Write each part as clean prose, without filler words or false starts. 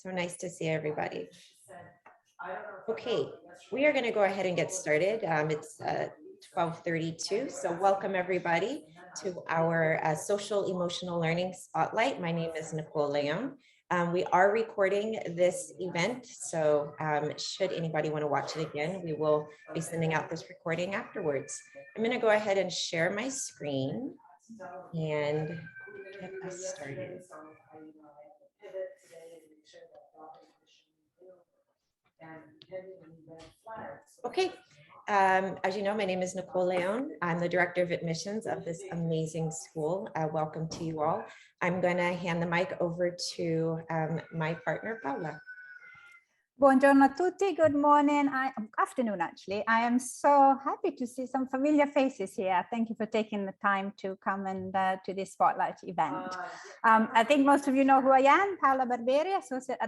So nice to see everybody. Okay, we are going to go ahead and get started. It's 12:32, so welcome everybody to our Social Emotional Learning Spotlight. My name is Nicole Leon. We are recording this event, so should anybody want to watch it again, we will be sending out this recording afterwards. I'm going to go ahead and share my screen and get us started. Okay, as you know, my name is Nicole Leon. I'm the Director of Admissions of this amazing school. Welcome to you all. I'm going to hand the mic over to my partner, Paula. Buongiorno a tutti, good morning, afternoon actually. I am so happy to see some familiar faces here. Thank you for taking the time to come and to this Spotlight event. I think most of you know who I am, Paola Barberi, Associate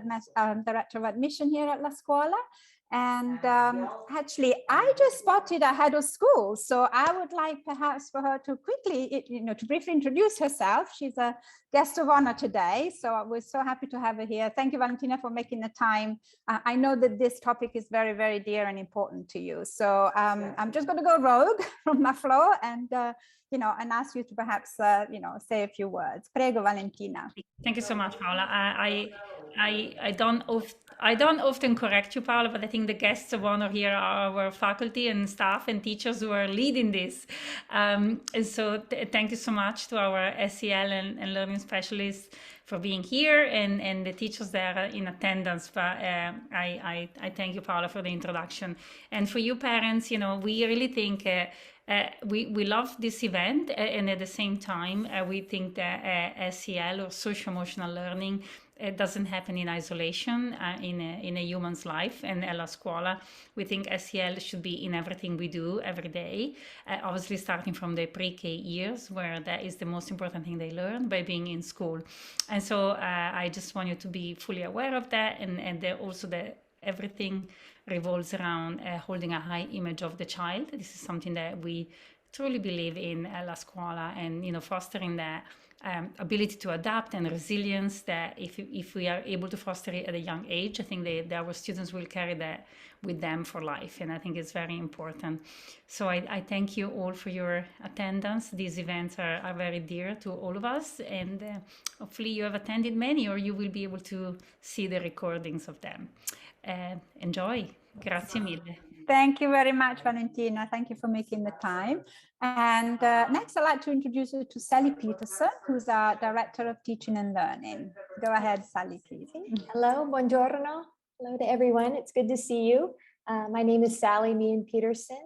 Director of Admission here at La Scuola. And actually, I just spotted a head of school, so I would like perhaps for her to quickly, to briefly introduce herself. She's a guest of honor today, so we're so happy to have her here. Thank you, Valentina, for making the time. I know that this topic is very, very dear and important to you. So I'm just going to go rogue from my floor and and ask you to perhaps say a few words. Prego, Valentina. Thank you so much, Paola. I don't often correct you, Paola, but I think the guests of honor here are our faculty and staff and teachers who are leading this. And so thank you so much to our SEL and learning specialists for being here and the teachers there in attendance. But I thank you, Paola, for the introduction. And for you parents, we really think we love this event, and at the same time, we think that SEL or social emotional learning doesn't happen in isolation in a human's life. And at La Scuola, we think SEL should be in everything we do every day, obviously starting from the pre-K years, where that is the most important thing they learn by being in school. And so I just want you to be fully aware of that, and also that everything revolves around holding a high image of the child. This is something that we truly believe in at La Scuola, and fostering that ability to adapt and resilience, that if we are able to foster it at a young age, I think that our students will carry that with them for life, and I think it's very important. So I thank you all for your attendance. These events are very dear to all of us, and hopefully you have attended many, or you will be able to see the recordings of them. Enjoy. Grazie mille. Thank you very much, Valentina. Thank you for making the time. And next, I'd like to introduce you to Sally Peterson, who's our Director of Teaching and Learning. Go ahead, Sally, please. Hello, buongiorno. Hello to everyone. It's good to see you. My name is Sally Meehan Peterson.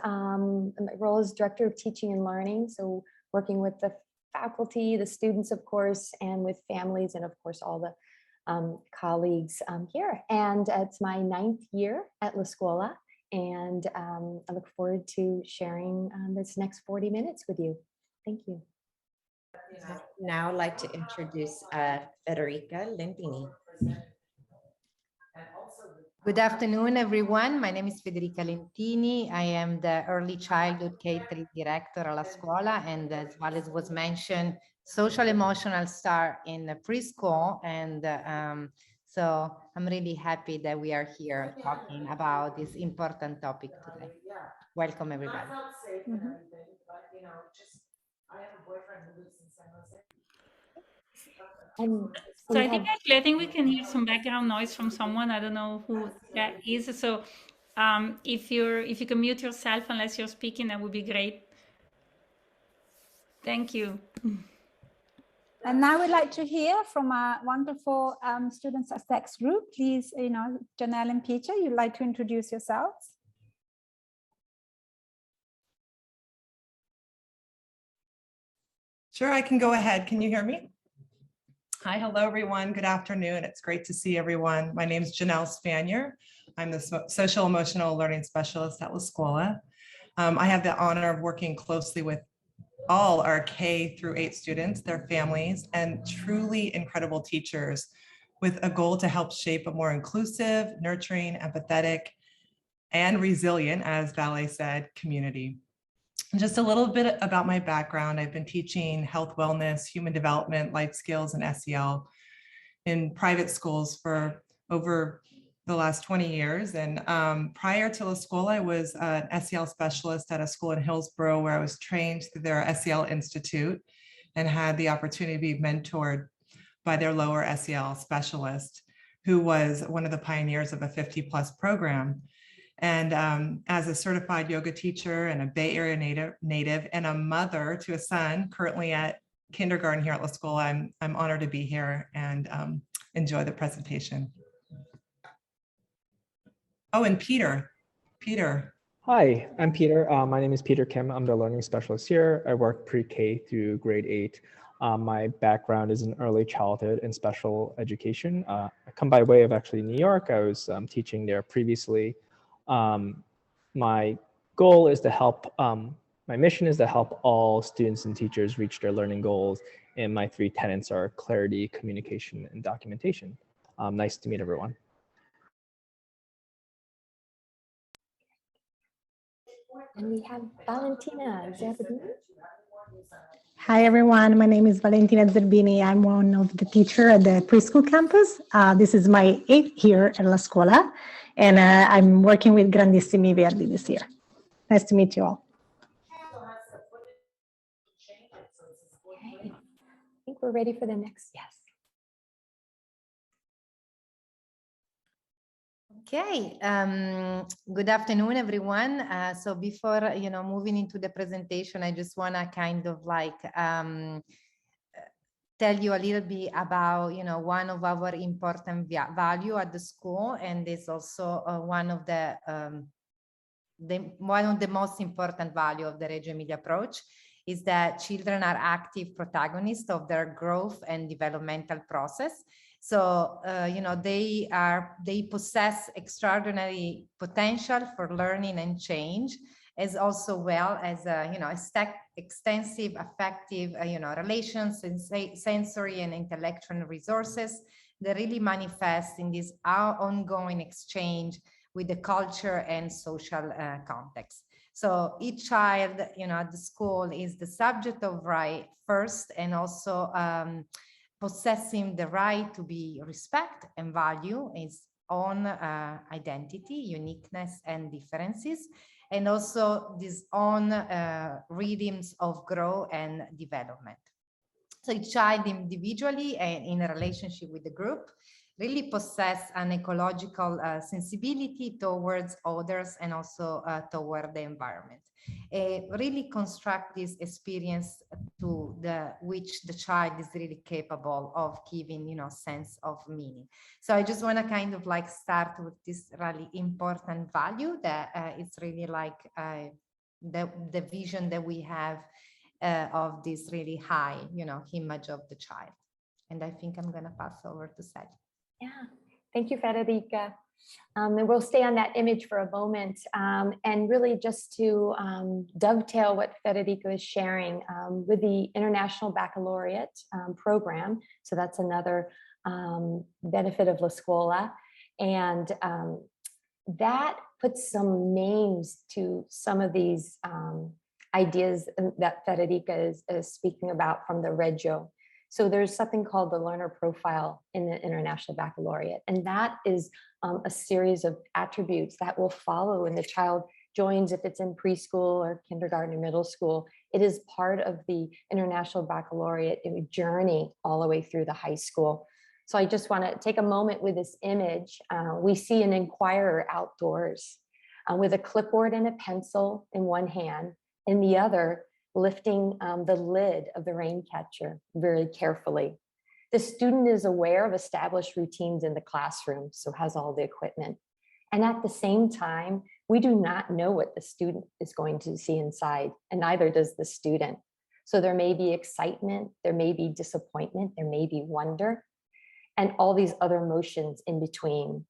My role is Director of Teaching and Learning, so working with the faculty, the students, of course, and with families, and of course, all the colleagues here. And it's my 9th year at La Scuola, and I look forward to sharing this next 40 minutes with you. Thank you. Now I'd like to introduce Federica Lentini. Good afternoon, everyone. My name is Federica Lentini. I am the Early Childhood K-3 Director at La Scuola, and as well as was mentioned, social emotional star in the preschool. And so I'm really happy that we are here talking about this important topic today. Welcome, everybody. So I think we can hear some background noise from someone. I don't know who that is. So if you can mute yourself unless you're speaking, that would be great. Thank you. And now we'd like to hear from our wonderful student success group. Please, Janelle and Peter, you'd like to introduce yourselves? Sure, I can go ahead. Can you hear me? Hi, hello, everyone. Good afternoon. It's great to see everyone. My name is Janelle Spanier. I'm the Social Emotional Learning Specialist at La Scuola. I have the honor of working closely with all our K through 8 students, their families, and truly incredible teachers with a goal to help shape a more inclusive, nurturing, empathetic, and resilient, as Vale said, community. Just a little bit about my background. I've been teaching health, wellness, human development, life skills, and SEL in private schools for over the last 20 years. And prior to La Scuola, I was an SEL specialist at a school in Hillsborough where I was trained through their SEL Institute and had the opportunity to be mentored by their lower SEL specialist, who was one of the pioneers of a 50+ program. And as a certified yoga teacher and a Bay Area native and a mother to a son currently at kindergarten here at La Scuola, I'm honored to be here and enjoy the presentation. Oh, and Peter. Hi, I'm Peter. My name is Peter Kim. I'm the learning specialist here. I work pre-K through grade 8. My background is in early childhood and special education. I come by way of actually New York. I was teaching there previously. My goal is to help, my mission is to help all students and teachers reach their learning goals. And my 3 tenets are clarity, communication, and documentation. Nice to meet everyone. And we have Valentina Zerbini. Hi, everyone. My name is Valentina Zerbini. I'm one of the teachers at the preschool campus. This is my 8th year at La Scuola, and I'm working with Grandissimi Verdi this year. Nice to meet you all. Okay. I think we're ready for the next, yes. Okay, good afternoon, everyone. So before, moving into the presentation, I just want to kind of like tell you a little bit about, one of our important value at the school, and it's also one of the most important value of the Reggio Emilia approach is that children are active protagonists of their growth and developmental process. So, they possess extraordinary potential for learning and change, as also well as, extensive affective, relations and sensory and intellectual resources that really manifest in this ongoing exchange with the culture and social context. So each child, at the school is the subject of right first, and also possessing the right to be respect and value its own identity, uniqueness, and differences, and also these own rhythms of growth and development. So each child individually and in a relationship with the group really possess an ecological sensibility towards others and also toward the environment. Really construct this experience to which the child is really capable of giving, sense of meaning. So I just want to kind of like start with this really important value that it's really like the vision that we have of this really high, image of the child. And I think I'm going to pass over to Sally. Yeah, thank you, Federica. And we'll stay on that image for a moment, and really just to dovetail what Federica is sharing with the International Baccalaureate program. So that's another benefit of La Scuola. And that puts some names to some of these ideas that Federica is speaking about from the Reggio. So there's something called the learner profile in the International Baccalaureate. And that is a series of attributes that will follow when the child joins, if it's in preschool or kindergarten or middle school. It is part of the International Baccalaureate journey all the way through the high school. So I just want to take a moment with this image. We see an inquirer outdoors with a clipboard and a pencil in one hand, in the other, lifting the lid of the rain catcher very carefully. The student is aware of established routines in the classroom, so has all the equipment. And at the same time, we do not know what the student is going to see inside, and neither does the student. So there may be excitement, there may be disappointment, there may be wonder, and all these other emotions in between.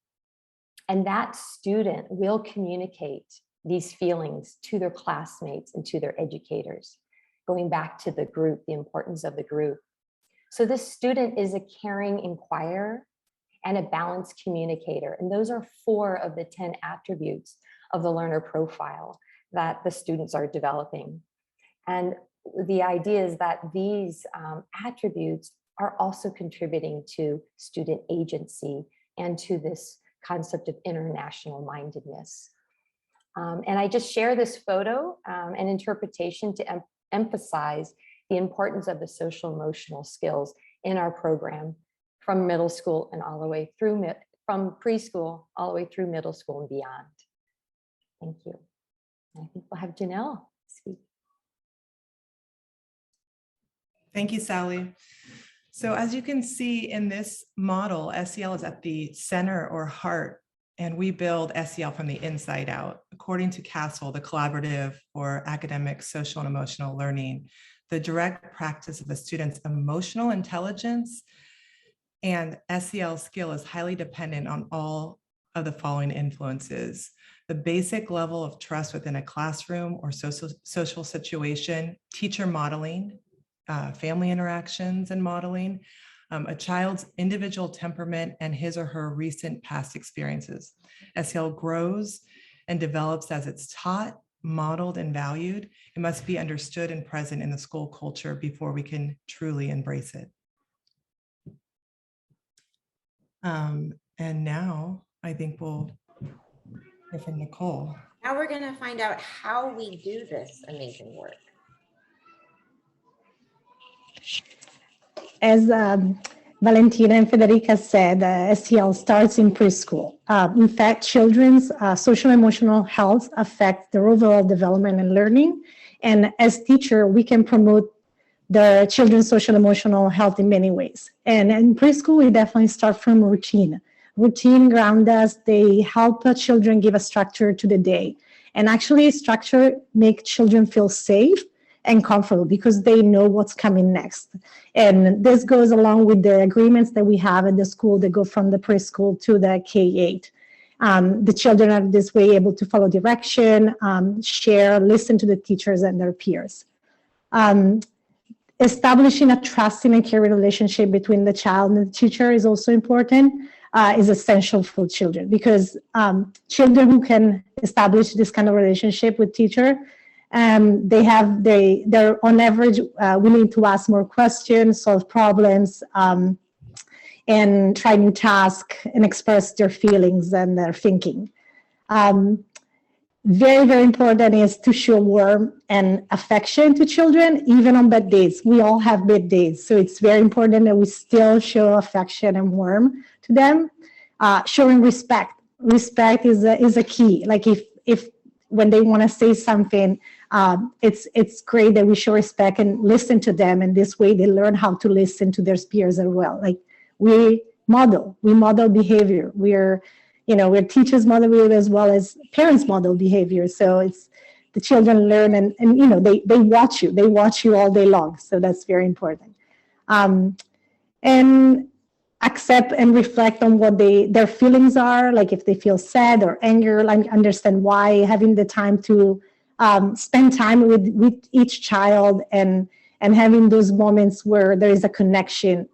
And that student will communicate these feelings to their classmates and to their educators, going back to the group, the importance of the group. So this student is a caring inquirer and a balanced communicator. And those are 4 of the 10 attributes of the learner profile that the students are developing. And the idea is that these attributes are also contributing to student agency and to this concept of international mindedness. And I just share this photo and interpretation to emphasize the importance of the social emotional skills in our program from middle school and all the way through, from preschool all the way through middle school and beyond. Thank you. I think we'll have Janelle speak. Thank you, Sally. So as you can see in this model, SEL is at the center or heart, and we build SEL from the inside out. According to CASEL, the collaborative or academic, social, and emotional learning, the direct practice of a student's emotional intelligence and SEL skill is highly dependent on all of the following influences: the basic level of trust within a classroom or social situation, teacher modeling, family interactions and modeling, a child's individual temperament and his or her recent past experiences. SEL grows and develops as it's taught, modeled, and valued. It must be understood and present in the school culture before we can truly embrace it. And now I think we'll hear from Nicole. Now we're going to find out how we do this amazing work. As Valentina and Federica said, SEL starts in preschool. In fact, children's social emotional health affects their overall development and learning. And as teacher, we can promote the children's social emotional health in many ways. And in preschool, we definitely start from routine. Routine ground us, they help children give a structure to the day. And actually structure make children feel safe and comfortable because they know what's coming next. And this goes along with the agreements that we have at the school that go from the preschool to the K-8. The children are this way able to follow direction, share, listen to the teachers and their peers. Establishing a trusting and caring relationship between the child and the teacher is also important, is essential for children because children who can establish this kind of relationship with teacher, they're on average willing to ask more questions, solve problems, and try new tasks and express their feelings and their thinking. Very, very important is to show warmth and affection to children, even on bad days. We all have bad days, so it's very important that we still show affection and warmth to them. Showing respect. Respect is a key. Like if when they want to say something, it's great that we show respect and listen to them, and this way they learn how to listen to their peers as well. Like we model behavior. We're teachers model behavior as well as parents model behavior. So it's the children learn and they watch you all day long. So that's very important. And accept and reflect on what their feelings are, like if they feel sad or anger, like understand why, having the time to spend time with each child and having those moments where there is a connection.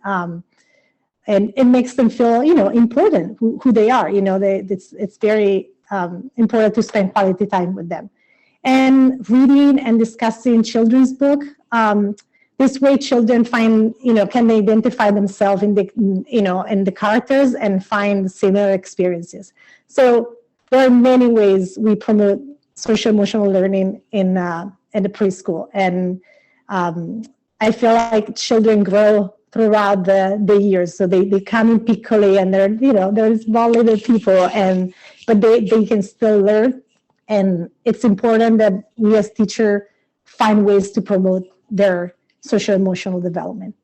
And it makes them feel, important who they are. It's very important to spend quality time with them. And reading and discussing children's book. This way, children find, can identify themselves in the characters and find similar experiences. So there are many ways we promote social emotional learning in the preschool, and I feel like children grow throughout the years. So they come in piccoli and they're small little people, but they can still learn. And it's important that we as teachers find ways to promote their social emotional development.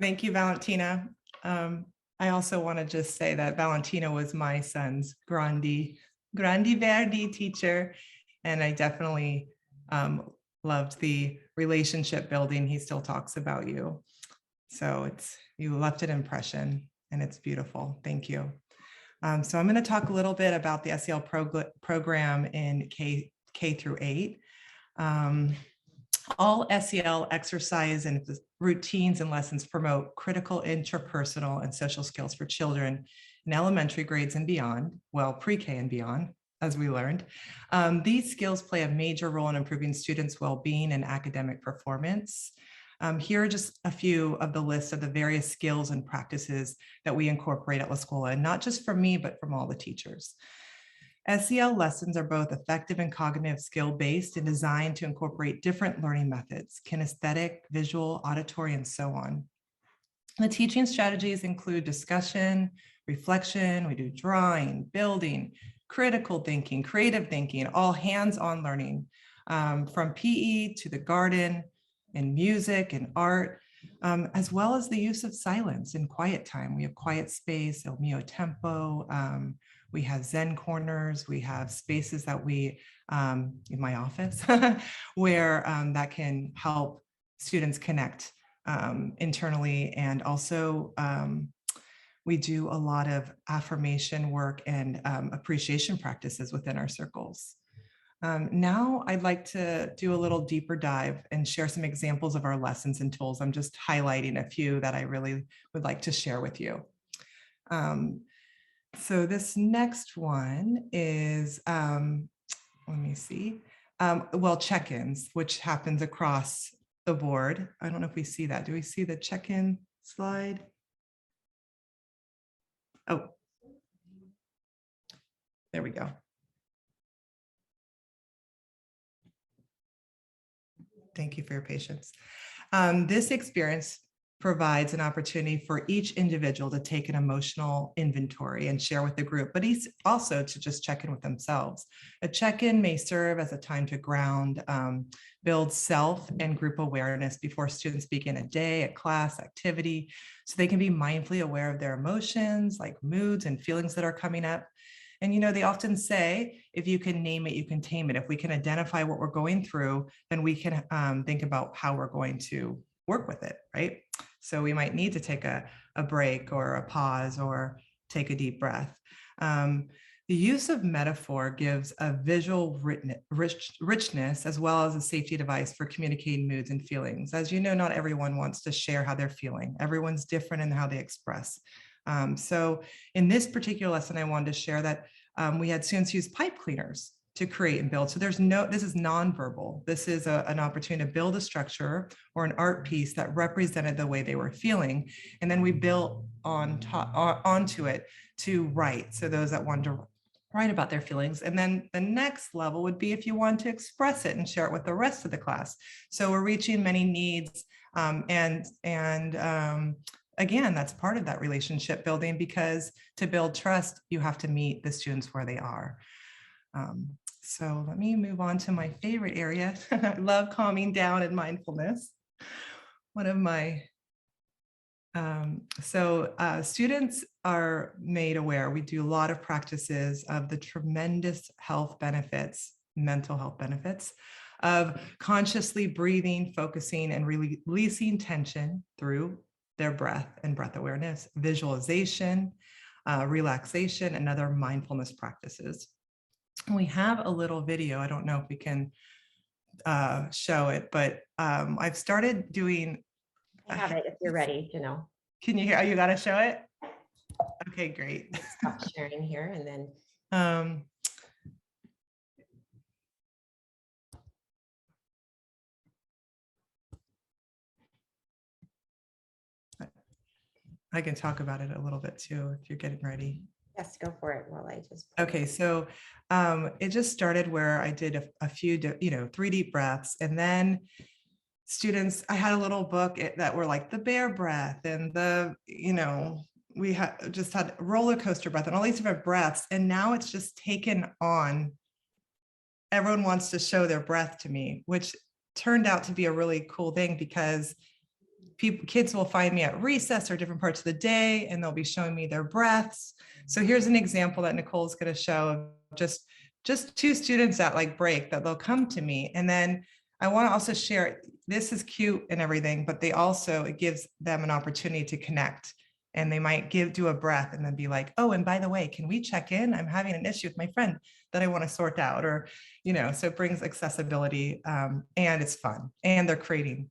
Thank you, Valentina. I also want to just say that Valentina was my son's Grandi Verdi teacher, and I definitely loved the relationship building. He still talks about you. So you left an impression and it's beautiful. Thank you. So I'm going to talk a little bit about the SEL program in K through 8. All SEL exercise and routines and lessons promote critical interpersonal and social skills for children in elementary grades and beyond, well, pre-K and beyond, as we learned. These skills play a major role in improving students' well-being and academic performance. Here are just a few of the lists of the various skills and practices that we incorporate at La Scuola, and not just from me, but from all the teachers. SEL lessons are both effective and cognitive skill-based and designed to incorporate different learning methods, kinesthetic, visual, auditory, and so on. The teaching strategies include discussion, reflection, we do drawing, building, critical thinking, creative thinking, all hands-on learning, from PE to the garden, and music and art, as well as the use of silence and quiet time. We have quiet space, El Mio Tempo, we have Zen corners, we have spaces that we, in my office, where that can help students connect internally. And also we do a lot of affirmation work and appreciation practices within our circles. Now I'd like to do a little deeper dive and share some examples of our lessons and tools. I'm just highlighting a few that I really would like to share with you. So this next one is, let me see, well, check-ins, which happens across the board. I don't know if we see that. Do we see the check-in slide? Oh, there we go. Thank you for your patience. This experience provides an opportunity for each individual to take an emotional inventory and share with the group, but also to just check in with themselves. A check-in may serve as a time to ground, build self and group awareness before students begin a day, a class, activity, so they can be mindfully aware of their emotions, like moods and feelings that are coming up. And, you know, they often say, if you can name it, you can tame it. If we can identify what we're going through, then we can think about how we're going to work with it, right? So we might need to take a break or a pause or take a deep breath. The use of metaphor gives a visual richness as well as a safety device for communicating moods and feelings. As you know, not everyone wants to share how they're feeling. Everyone's different in how they express. So in this particular lesson, I wanted to share that we had students use pipe cleaners to create and build. So this is nonverbal. This is an opportunity to build a structure or an art piece that represented the way they were feeling. And then we built onto it to write. So those that wanted to write about their feelings. And then the next level would be if you want to express it and share it with the rest of the class. So we're reaching many needs again, that's part of that relationship building, because to build trust, you have to meet the students where they are. So let me move on to my favorite area. I love calming down and mindfulness. One of my, students are made aware. We do a lot of practices of the tremendous health benefits, mental health benefits of consciously breathing, focusing, and releasing tension through their breath and breath awareness, visualization, relaxation, and other mindfulness practices. We have a little video. I don't know if we can show it, but I've started doing. I have it if you're ready, you know. Can you hear? You got to show it? Okay, great. Stop sharing here and then. I can talk about it a little bit too, if you're getting ready. Yes, go for it while I just. Okay, so it just started where I did a few, 3 deep breaths, and then students, I had a little book that were like the bear breath and the, we had roller coaster breath and all these different breaths. And now it's just taken on. Everyone wants to show their breath to me, which turned out to be a really cool thing, because kids will find me at recess or different parts of the day, and they'll be showing me their breaths. So here's an example that Nicole's going to show of just 2 students at like break that they'll come to me. And then I want to also share, this is cute and everything, but it gives them an opportunity to connect, and they might do a breath and then be like, oh, and by the way, can we check in? I'm having an issue with my friend that I want to sort out, or, so it brings accessibility, and it's fun, and they're creating.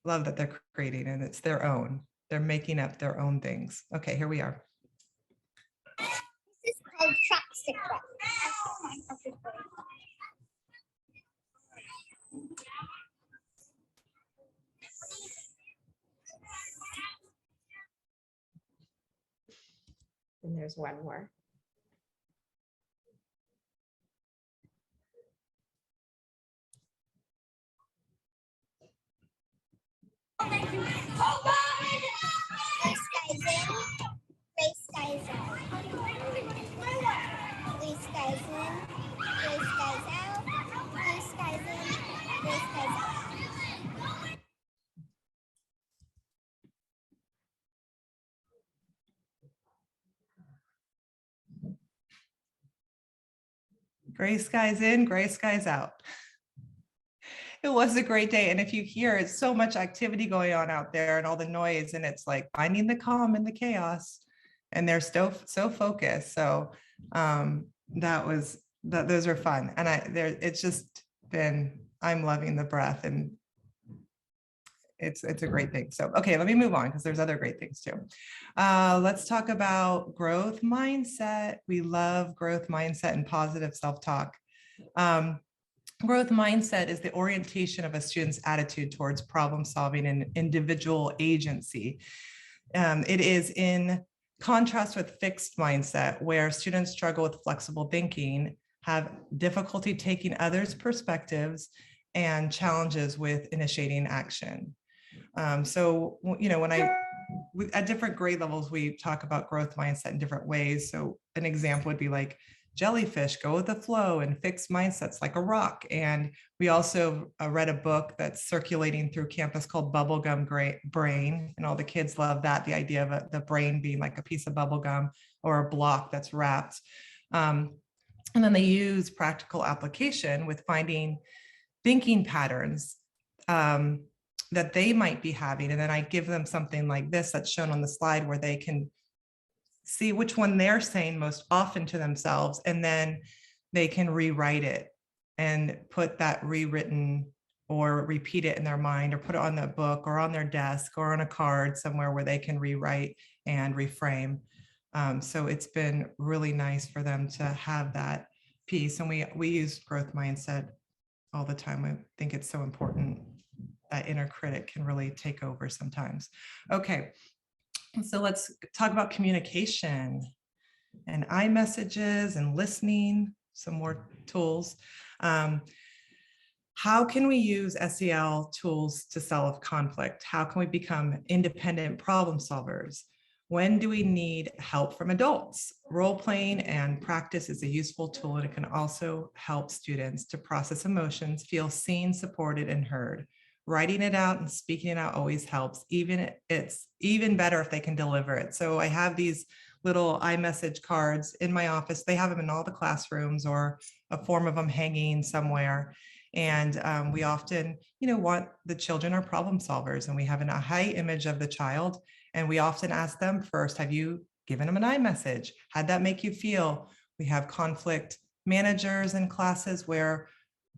Love that they're creating, and it's their own. They're making up their own things. Okay, here we are. This is called track stick that. And there's one more. Blue skies in, gray skies out. Blue skies in, gray skies out. Blue skies in, gray skies out. Gray skies in, gray skies out. It was a great day. And if you hear, it's so much activity going on out there and all the noise, and it's like finding the calm in the chaos, and they're so focused. So those are fun. And it's just been, I'm loving the breath, and it's a great thing. So, okay, let me move on because there's other great things too. Let's talk about growth mindset. We love growth mindset and positive self-talk. Growth mindset is the orientation of a student's attitude towards problem solving and individual agency. It is in contrast with fixed mindset, where students struggle with flexible thinking, have difficulty taking others' perspectives, and challenges with initiating action. So, you know, at different grade levels, we talk about growth mindset in different ways. So an example would be like, jellyfish, go with the flow, and fixed mindsets like a rock. And we also read a book that's circulating through campus called Bubblegum Brain. And all the kids love that, the idea of the brain being like a piece of bubblegum or a block that's wrapped. And then they use practical application with finding thinking patterns that they might be having. And then I give them something like this that's shown on the slide, where they can see which one they're saying most often to themselves, and then they can rewrite it and put that rewritten or repeat it in their mind, or put it on the book or on their desk or on a card somewhere where they can rewrite and reframe. So it's been really nice for them to have that piece. And we use growth mindset all the time. I think it's so important. That inner critic can really take over sometimes. Okay. So let's talk about communication and iMessages and listening, some more tools. How can we use SEL tools to solve conflict? How can we become independent problem solvers? When do we need help from adults? Role playing and practice is a useful tool, and it can also help students to process emotions, feel seen, supported, and heard. Writing it out and speaking it out always helps. It's even better if they can deliver it. So I have these little iMessage cards in my office. They have them in all the classrooms, or a form of them hanging somewhere. And we often, want the children are problem solvers, and we have a high image of the child. And we often ask them first, have you given them an iMessage? How'd that make you feel? We have conflict managers in classes where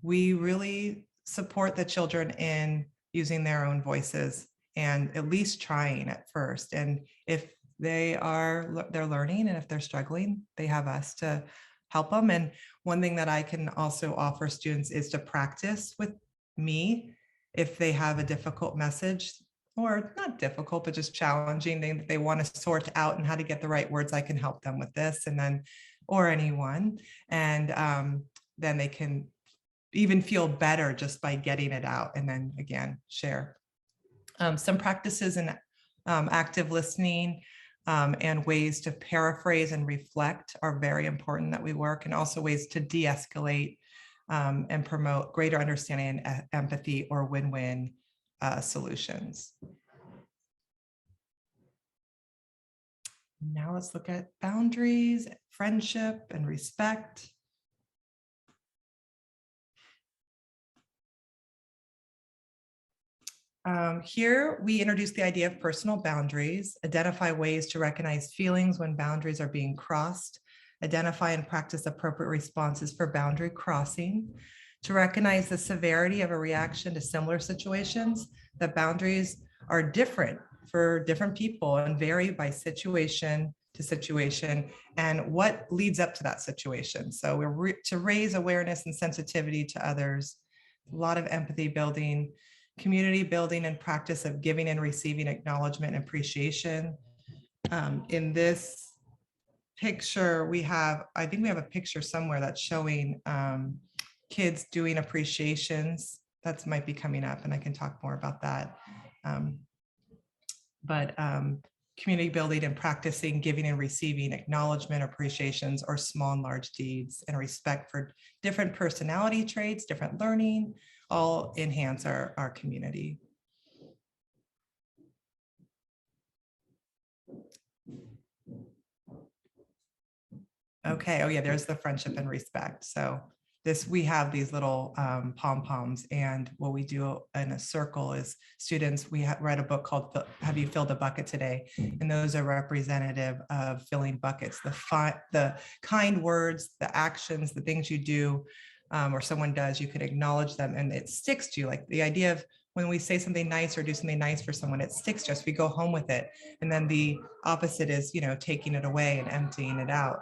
we really support the children in using their own voices, and at least trying at first. And if they're learning, and if they're struggling, they have us to help them. And one thing that I can also offer students is to practice with me if they have a difficult message, or not difficult, but just challenging thing that they want to sort out and how to get the right words. I can help them with this, and then, or anyone. And then they can even feel better just by getting it out, and then again, share. Some practices in active listening and ways to paraphrase and reflect are very important that we work, and also ways to de-escalate and promote greater understanding and empathy, or win-win solutions. Now let's look at boundaries, friendship, and respect. Here we introduce the idea of personal boundaries, identify ways to recognize feelings when boundaries are being crossed, identify and practice appropriate responses for boundary crossing, to recognize the severity of a reaction to similar situations, that boundaries are different for different people and vary by situation, to situation and what leads up to that situation. So we're to raise awareness and sensitivity to others, a lot of empathy building, community building and practice of giving and receiving acknowledgement and appreciation. In this picture, I think we have a picture somewhere that's showing kids doing appreciations. That might be coming up and I can talk more about that. Community building and practicing giving and receiving acknowledgement, appreciations, or small and large deeds, and respect for different personality traits, different learning, all enhance our community. Okay, oh yeah, there's the friendship and respect. So we have these little pom-poms, and what we do in a circle is students, we read a book called Have You Filled a Bucket Today? And those are representative of filling buckets, the kind words, the actions, the things you do or someone does, you can acknowledge them and it sticks to you. Like the idea of when we say something nice or do something nice for someone, it sticks to us, we go home with it. And then the opposite is, taking it away and emptying it out.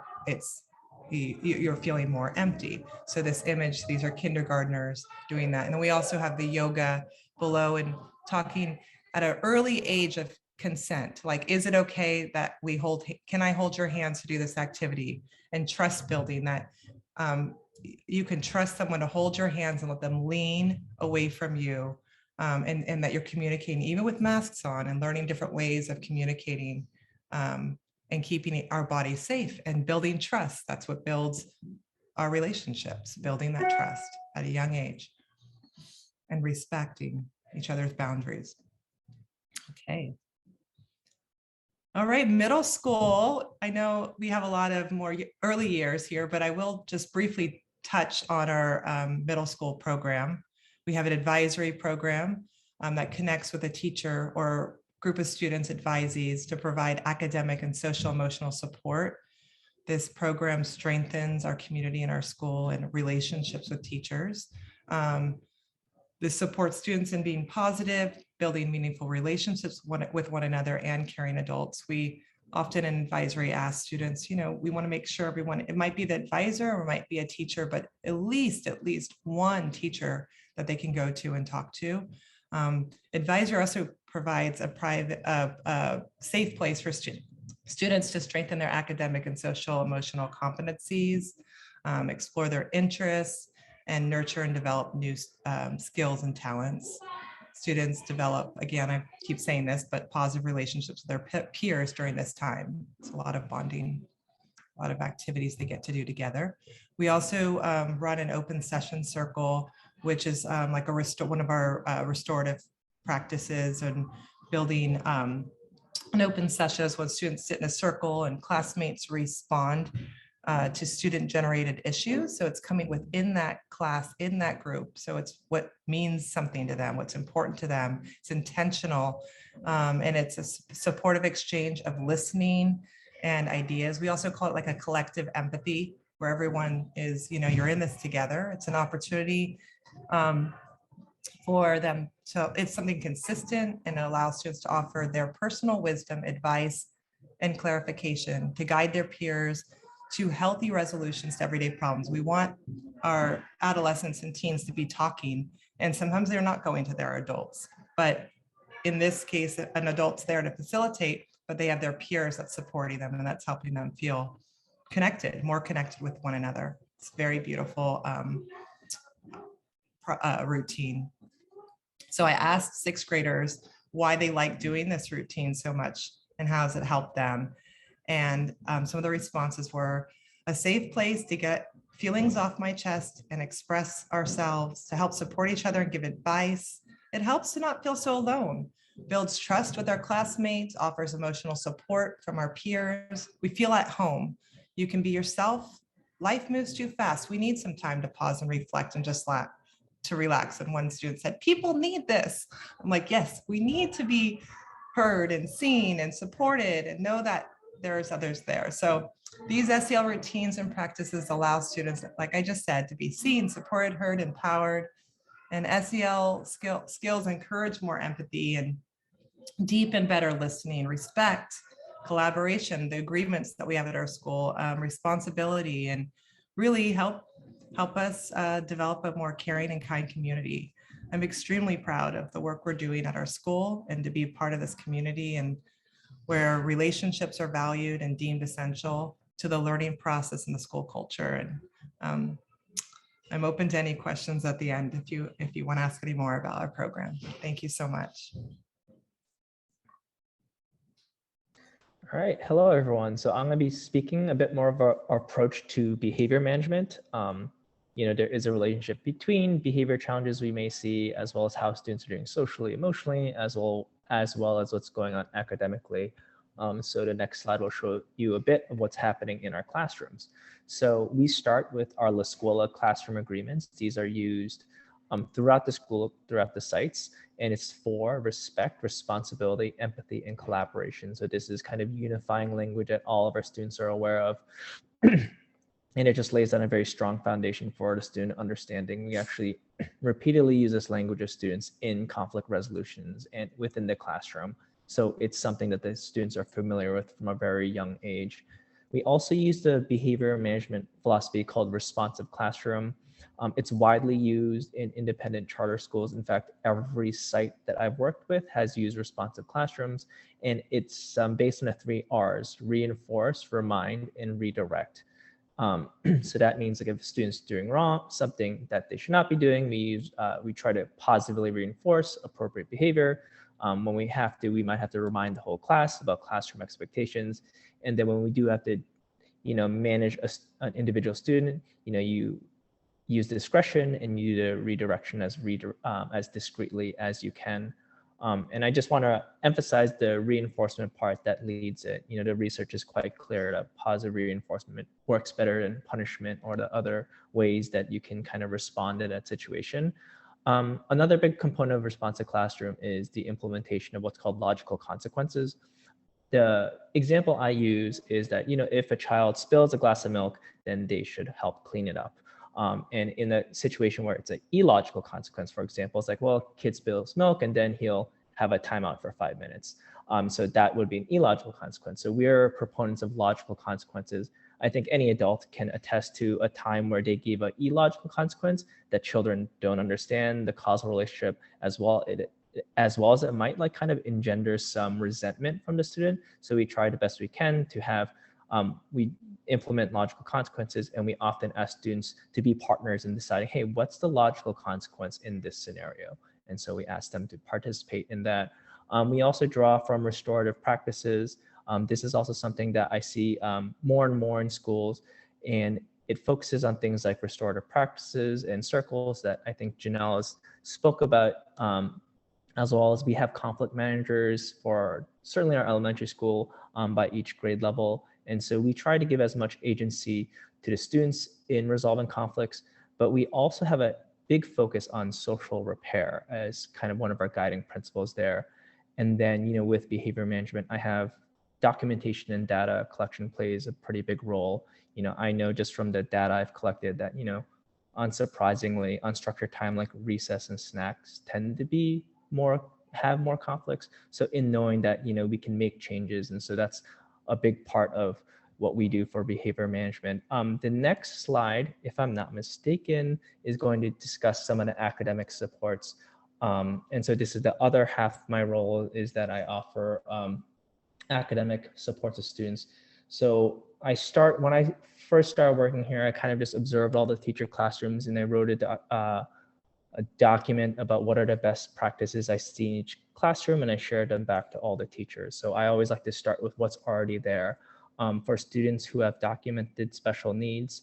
You're feeling more empty. So this image, these are kindergartners doing that. And then we also have the yoga below and talking at an early age of consent. Like, is it okay that can I hold your hands to do this activity? And trust building, that you can trust someone to hold your hands and let them lean away from you. And that you're communicating even with masks on and learning different ways of communicating and keeping our body safe and building trust. That's what builds our relationships, building that trust at a young age and respecting each other's boundaries. Okay. All right, middle school. I know we have a lot of more early years here, but I will just briefly touch on our middle school program. We have an advisory program that connects with a teacher or group of students, advisees, to provide academic and social emotional support. This program strengthens our community and our school and relationships with teachers. This supports students in being positive, building meaningful relationships with one another, and caring adults. We often in advisory ask students, we want to make sure everyone, it might be the advisor or it might be a teacher, but at least one teacher that they can go to and talk to. Advisor also provides a safe place for students to strengthen their academic and social emotional competencies, explore their interests, and nurture and develop new skills and talents. Students develop, again, I keep saying this, but positive relationships with their peers during this time. It's a lot of bonding, a lot of activities they get to do together. We also run an open session circle, which is like one of our restorative practices, and building an open sessions when students sit in a circle and classmates respond to student generated issues. So it's coming within that class, in that group. So it's what means something to them, what's important to them. It's intentional, and it's a supportive exchange of listening and ideas. We also call it like a collective empathy, where everyone is, you're in this together. It's an opportunity for them to, it's something consistent, and it allows students to offer their personal wisdom, advice, and clarification to guide their peers to healthy resolutions to everyday problems. We want our adolescents and teens to be talking, and sometimes they're not going to their adults. But in this case, an adult's there to facilitate, but they have their peers that's supporting them, and that's helping them feel connected, more connected with one another. It's very beautiful routine. So I asked sixth graders why they like doing this routine so much and how has it helped them. And some of the responses were a safe place to get feelings off my chest and express ourselves, to help support each other and give advice. It helps to not feel so alone, builds trust with our classmates, offers emotional support from our peers. We feel at home. You can be yourself. Life moves too fast. We need some time to pause and reflect and just to relax. And one student said, people need this. I'm like, yes, we need to be heard and seen and supported and know that there's others there. So these SEL routines and practices allow students, like I just said, to be seen, supported, heard, empowered. And SEL skills encourage more empathy and deep and better listening, respect, collaboration, the agreements that we have at our school, responsibility, and really help us develop a more caring and kind community. I'm extremely proud of the work we're doing at our school and to be part of this community, and where relationships are valued and deemed essential to the learning process and the school culture. And I'm open to any questions at the end if you want to ask any more about our program. Thank you so much. All right, hello everyone. So I'm going to be speaking a bit more of our approach to behavior management. There is a relationship between behavior challenges we may see, as well as how students are doing socially, emotionally, as well as what's going on academically. So the next slide will show you a bit of what's happening in our classrooms. So we start with our La Scuola classroom agreements. These are used throughout the school, throughout the sites, and it's for respect, responsibility, empathy, and collaboration. So this is kind of unifying language that all of our students are aware of. And it just lays down a very strong foundation for the student understanding. We actually repeatedly use this language of students in conflict resolutions and within the classroom. So it's something that the students are familiar with from a very young age. We also use the behavior management philosophy called responsive classroom. It's widely used in independent charter schools. In fact, every site that I've worked with has used responsive classrooms, and it's based on the 3 R's: reinforce, remind, and redirect. So that means like if a student's doing something that they should not be doing, we try to positively reinforce appropriate behavior. When we have to, we might have to remind the whole class about classroom expectations. And then when we do have to, manage an individual student, you use discretion and you do the redirection as discreetly as you can. And I just want to emphasize the reinforcement part that leads it. The research is quite clear that positive reinforcement works better than punishment or the other ways that you can kind of respond to that situation. Another big component of responsive classroom is the implementation of what's called logical consequences. The example I use is that, if a child spills a glass of milk, then they should help clean it up. And in a situation where it's an illogical consequence, for example, it's like, well, kid spills milk and then he'll have a timeout for 5 minutes. So that would be an illogical consequence. So we're proponents of logical consequences. I think any adult can attest to a time where they gave an illogical consequence that children don't understand the causal relationship, as well as it might kind of engender some resentment from the student. So we try the best we can to have, we implement logical consequences, and we often ask students to be partners in deciding, hey, what's the logical consequence in this scenario? And so we ask them to participate in that. We also draw from restorative practices. This is also something that I see more and more in schools, and it focuses on things like restorative practices and circles that I think Janelle has spoke about, as well as we have conflict managers for certainly our elementary school by each grade level. And so we try to give as much agency to the students in resolving conflicts, but we also have a big focus on social repair as kind of one of our guiding principles there. And then, with behavior management, I have documentation and data collection plays a pretty big role. I know just from the data I've collected that, unsurprisingly, unstructured time like recess and snacks tend to have more conflicts. So in knowing that, we can make changes. And so that's a big part of what we do for behavior management. The next slide, if I'm not mistaken, is going to discuss some of the academic supports. And so this is the other half of my role, is that I offer academic support to students. So when I first started working here, I kind of just observed all the teacher classrooms, and I wrote a document about what are the best practices I see in each classroom, and I shared them back to all the teachers. So I always like to start with what's already there. For students who have documented special needs,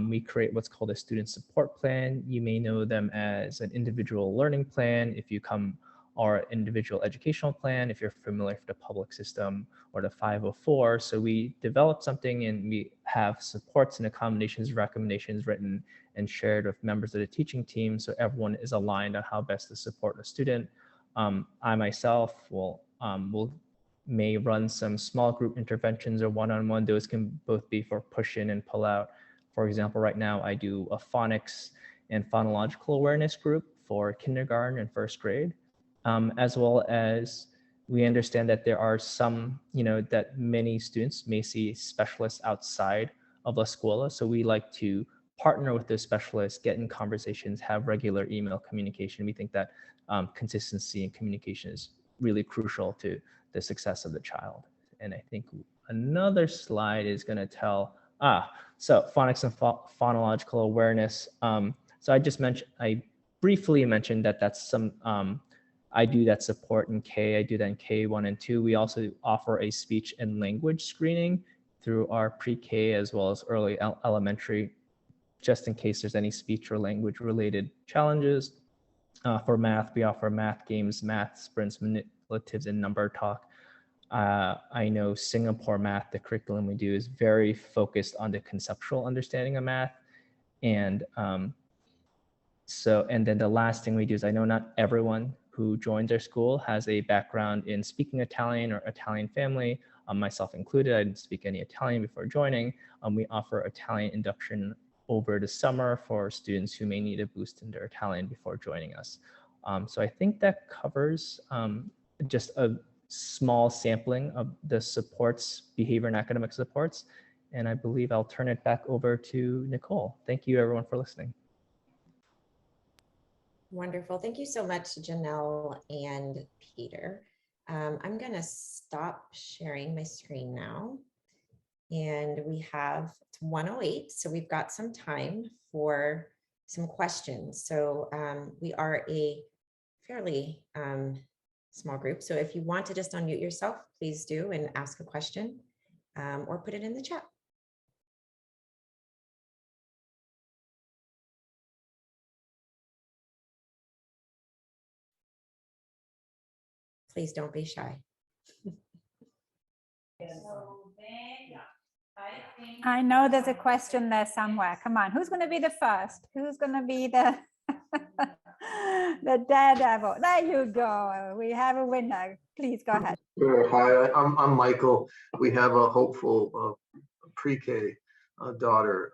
we create what's called a student support plan. You may know them as an individual learning plan if you come, or individual educational plan if you're familiar with the public system, or the 504. So we develop something, and we have supports and accommodations, recommendations written and shared with members of the teaching team, so everyone is aligned on how best to support a student. I myself may run some small group interventions or one-on-one. Those can both be for push in and pull out. For example, right now I do a phonics and phonological awareness group for kindergarten and first grade, as well as we understand that there are some, that many students may see specialists outside of La Scuola. So we like to partner with those specialists, get in conversations, have regular email communication. We think that consistency and communication is really crucial to the success of the child. And I think another slide is going to tell, so phonics and phonological awareness. So I briefly mentioned that that's some, I do that support in K, I do that in K1 and 2. We also offer a speech and language screening through our pre-K as well as early elementary, just in case there's any speech or language related challenges. For math, we offer math games, math sprints, manipulatives, and number talk. I know Singapore math, the curriculum we do is very focused on the conceptual understanding of math. And and then the last thing we do is, I know not everyone who joins our school has a background in speaking Italian or Italian family, myself included. I didn't speak any Italian before joining. We offer Italian induction over the summer for students who may need a boost in their Italian before joining us. So I think that covers just a small sampling of the supports, behavior and academic supports. And I believe I'll turn it back over to Nicole. Thank you everyone for listening. Wonderful. Thank you so much, Janelle and Peter. I'm going to stop sharing my screen now. And we have, it's 1:08, so we've got some time for some questions. So we are a fairly small group. So if you want to just unmute yourself, please do and ask a question or put it in the chat. Please don't be shy. I know there's a question there somewhere. Come on, who's going to be the first? Who's going to be the the daredevil? There you go. We have a winner. Please go ahead. Sure. Hi, I'm Michael. We have a hopeful pre-K daughter,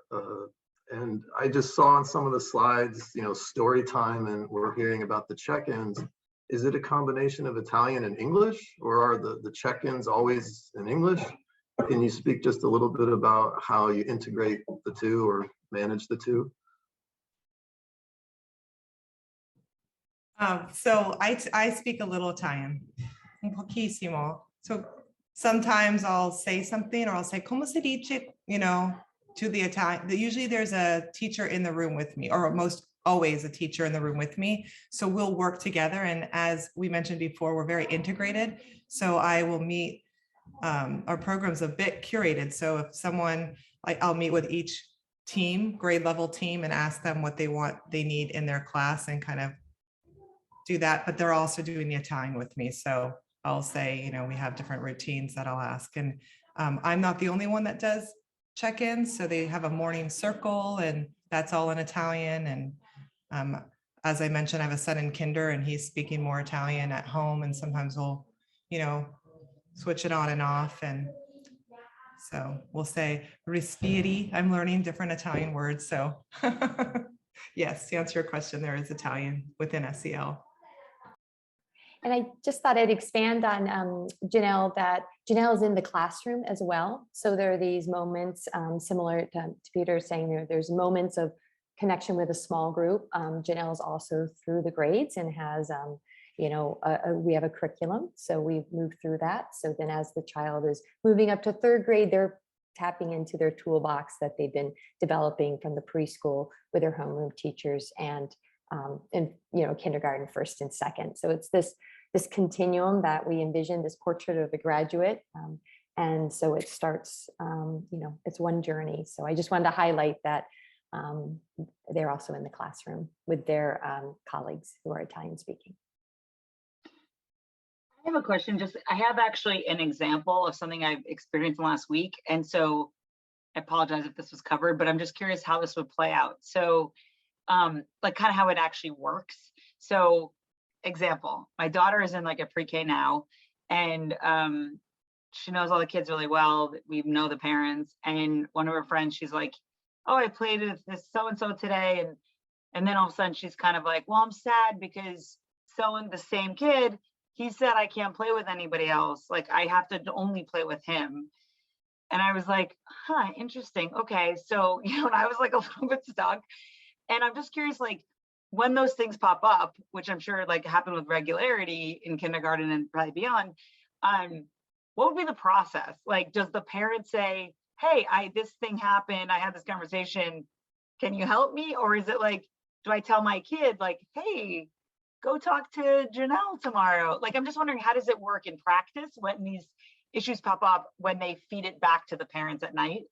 and I just saw on some of the slides, story time, and we're hearing about the check-ins. Is it a combination of Italian and English, or are the check-ins always in English? Can you speak just a little bit about how you integrate the two or manage the two? So I speak a little Italian, un pochissimo. So sometimes I'll say something, or I'll say "Come si dice," to the Italian. Usually there's a teacher in the room with me, or most always a teacher in the room with me. So we'll work together. And as we mentioned before, we're very integrated. So I will meet, our program's a bit curated. So if someone, I'll meet with each team, grade level team, and ask them what they need in their class and kind of do that. But they're also doing the Italian with me. So I'll say, we have different routines that I'll ask. And I'm not the only one that does check-ins. So they have a morning circle, and that's all in Italian. And as I mentioned, I have a son in kinder, and he's speaking more Italian at home. And sometimes we'll, switch it on and off. And so we'll say respiri. I'm learning different Italian words. So yes, to answer your question, there is Italian within SEL. And I just thought I'd expand on Janelle, that Janelle is in the classroom as well. So there are these moments similar to Peter saying there's moments of connection with a small group. Janelle is also through the grades and has, we have a curriculum. So we've moved through that. So then as the child is moving up to third grade, they're tapping into their toolbox that they've been developing from the preschool with their homeroom teachers and kindergarten, first and second. So it's this continuum that we envision, this portrait of the graduate. And so it starts, it's one journey. So I just wanted to highlight that they're also in the classroom with their colleagues who are Italian speaking. I have a question. I have actually an example of something I've experienced last week. And so I apologize if this was covered, but I'm just curious how this would play out. So kind of how it actually works. So example, my daughter is in a pre-K now, and she knows all the kids really well. We know the parents, and one of her friends, she's like, oh, I played with this so-and-so today. And then all of a sudden she's kind of like, well, I'm sad because the same kid he said I can't play with anybody else. Like I have to only play with him. And I was like, huh, interesting. Okay. So, and I was like a little bit stuck. And I'm just curious, like when those things pop up, which I'm sure like happen with regularity in kindergarten and probably beyond, what would be the process? Like, does the parent say, hey, this thing happened, I had this conversation, can you help me? Or is it like, do I tell my kid like, hey, go talk to Janelle tomorrow? Like, I'm just wondering, how does it work in practice when these issues pop up, when they feed it back to the parents at night?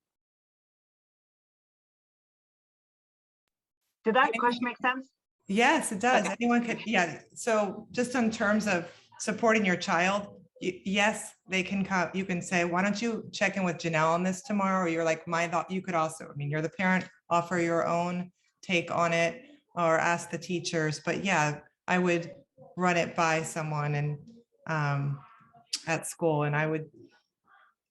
Did that question make sense? Yes, it does. Okay. Anyone could, yeah. So just in terms of supporting your child, yes, they can come, you can say, why don't you check in with Janelle on this tomorrow? Or you're like, my thought, you could also, I mean, you're the parent, offer your own take on it or ask the teachers. But yeah, I would run it by someone and at school, and I would,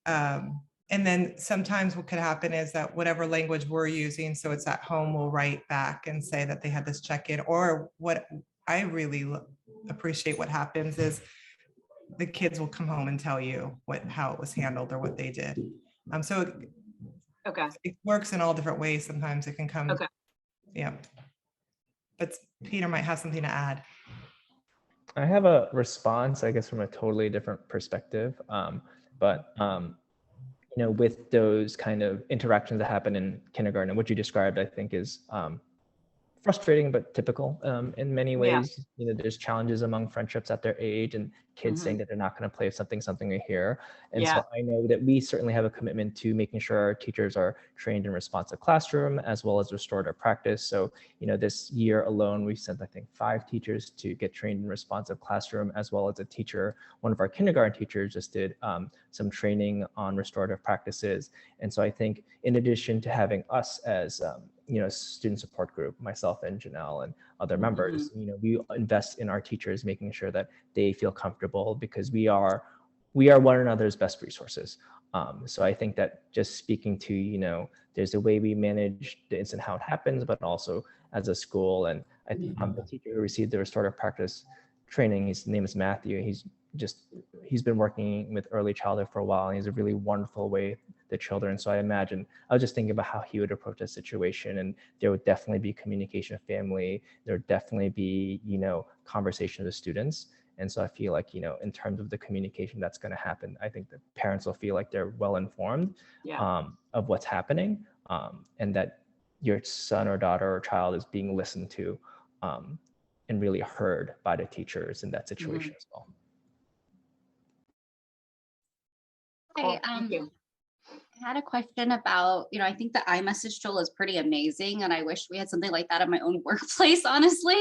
and then sometimes what could happen is that whatever language we're using, so it's at home, we'll write back and say that they had this check-in. Or what I really appreciate what happens is the kids will come home and tell you how it was handled or what they did. So it works in all different ways. Sometimes it can come. Yeah. But Peter might have something to add. I have a response, I guess, from a totally different perspective. With those kind of interactions that happen in kindergarten, and what you described, I think is frustrating, but typical in many ways. Yeah. There's challenges among friendships at their age, and kids saying that they're not going to play something we hear. And so I know that we certainly have a commitment to making sure our teachers are trained in responsive classroom as well as restorative practice. So, this year alone, we sent, I think, 5 teachers to get trained in responsive classroom, as well as a teacher. One of our kindergarten teachers just did some training on restorative practices. And so I think in addition to having us as student support group, myself and Janelle and other members, we invest in our teachers, making sure that they feel comfortable, because we are one another's best resources. So I think that just speaking to, there's a way we manage the incident, how it happens, but also as a school. And I think the teacher who received the restorative practice training, his name is Matthew. He's been working with early childhood for a while, and he's a really wonderful way the children. So I was just thinking about how he would approach a situation, and there would definitely be communication with family. There would definitely be, conversation with students. And so I feel like, in terms of the communication that's going to happen, I think the parents will feel like they're well informed of what's happening, and that your son or daughter or child is being listened to and really heard by the teachers in that situation as well. Cool. Thank you. I had a question about, I think the Imessage Tool is pretty amazing, and I wish we had something like that in my own workplace, honestly.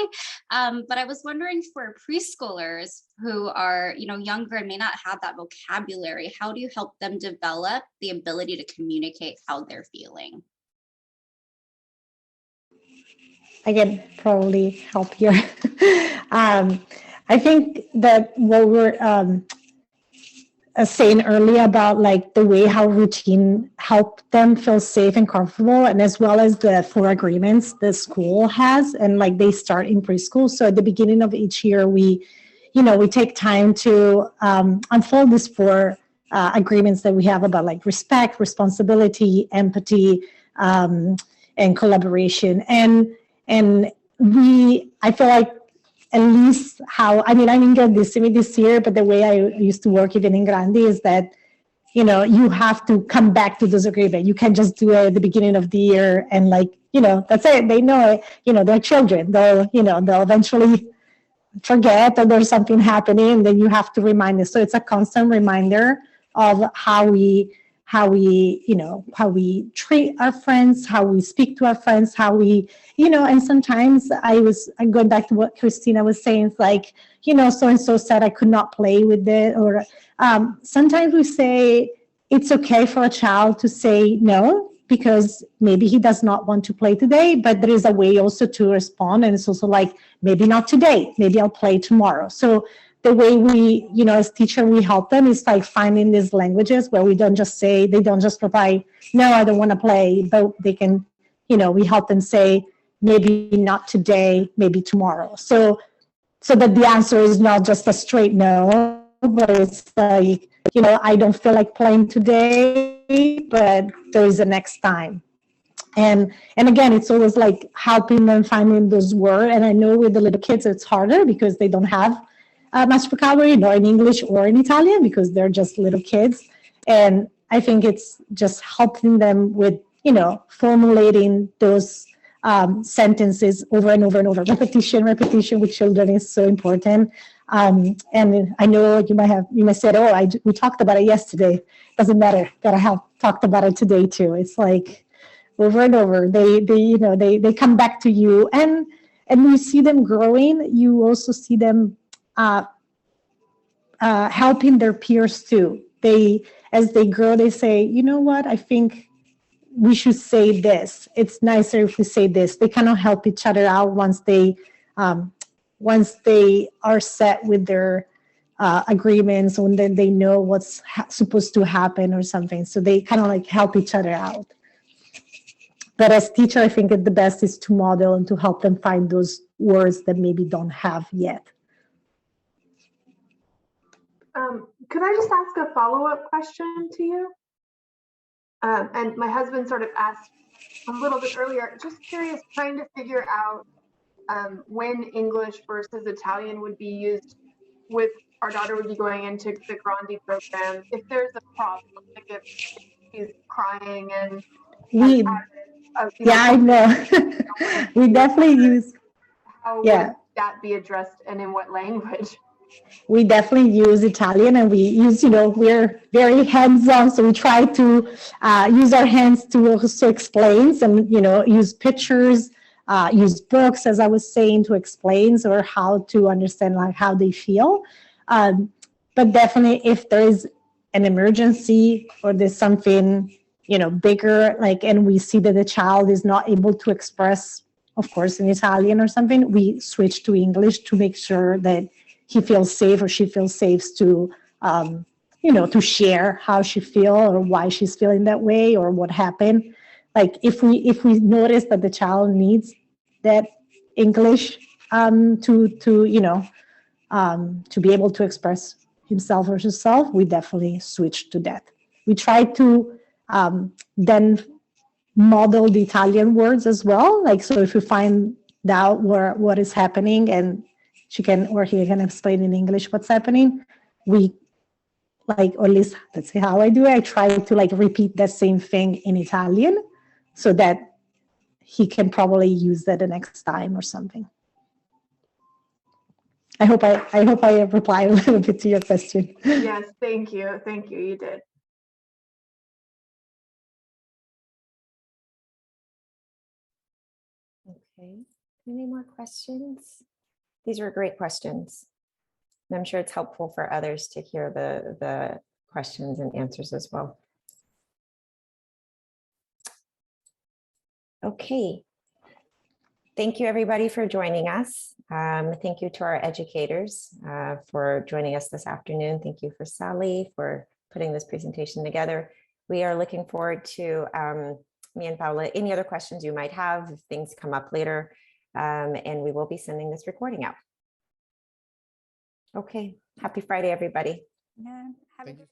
But I was wondering, for preschoolers who are, younger and may not have that vocabulary, how do you help them develop the ability to communicate how they're feeling? I can probably help here. I think that what we're saying earlier about like the way how routine help them feel safe and comfortable, and as well as the 4 agreements the school has, and like they start in preschool. So at the beginning of each year, we take time to unfold these 4 agreements that we have about like respect, responsibility, empathy, and collaboration. And I feel like, at least how, I didn't get this year, but the way I used to work even in Grandi is that, you have to come back to those agreements. You can't just do it at the beginning of the year and that's it. They know it, they're children. They'll eventually forget that there's something happening, and then you have to remind them. So it's a constant reminder of how we treat our friends, how we speak to our friends, how we, and sometimes I'm going back to what Christina was saying, it's like, so-and-so said I could not play with it. Or sometimes we say it's okay for a child to say no, because maybe he does not want to play today, but there is a way also to respond. And it's also like, maybe not today, maybe I'll play tomorrow. So the way we, as teacher, we help them is like finding these languages where they don't just reply, no, I don't want to play, but they can, we help them say, maybe not today, maybe tomorrow. So so that the answer is not just a straight no, but it's like, you know, I don't feel like playing today, but there is a next time. And again, it's always like helping them finding those words. And I know with the little kids, it's harder because they don't have much vocabulary, nor in English or in Italian, because they're just little kids. And I think it's just helping them with, you know, formulating those sentences over and over and over. Repetition with children is so important. And I know you might say, oh, we talked about it yesterday. Doesn't matter. Gotta have talked about it today too. It's like over and over. They come back to you, and you see them growing. You also see them helping their peers too. As they grow, they say, you know what? I think we should say this. It's nicer if we say this. They kind of help each other out once they are set with their agreements, and then they know what's supposed to happen or something. So they kind of like help each other out. But as teacher, I think the best is to model and to help them find those words that maybe don't have yet. Could I just ask a follow-up question to you? And my husband sort of asked a little bit earlier, just curious, trying to figure out when English versus Italian would be used with our daughter would be going into the Grandi program. If there's a problem, like if she's crying and I know. We definitely use. How would that be addressed, and in what language? We definitely use Italian, and we use, we're very hands-on, so we try to use our hands to also explain, and use pictures, use books, as I was saying, to explain or how to understand like how they feel. But definitely, if there is an emergency or there's something bigger, like, and we see that the child is not able to express, of course, in Italian or something, we switch to English to make sure that he feels safe or she feels safe to, to share how she feels or why she's feeling that way or what happened. Like if we notice that the child needs that English to be able to express himself or herself, we definitely switch to that. We try to then model the Italian words as well. Like, so if we find out what is happening and she can or he can explain in English what's happening, we or at least that's how I do it. I try to repeat that same thing in Italian so that he can probably use that the next time or something. I hope I replied a little bit to your question. Yes, thank you. Thank you. You did. Okay. Any more questions? These were great questions. And I'm sure it's helpful for others to hear the questions and answers as well. Okay. Thank you, everybody, for joining us. Thank you to our educators for joining us this afternoon. Thank you for Sally for putting this presentation together. We are looking forward to me and Paula, any other questions you might have if things come up later, and we will be sending this recording out. Okay, happy Friday, everybody. Yeah, have a good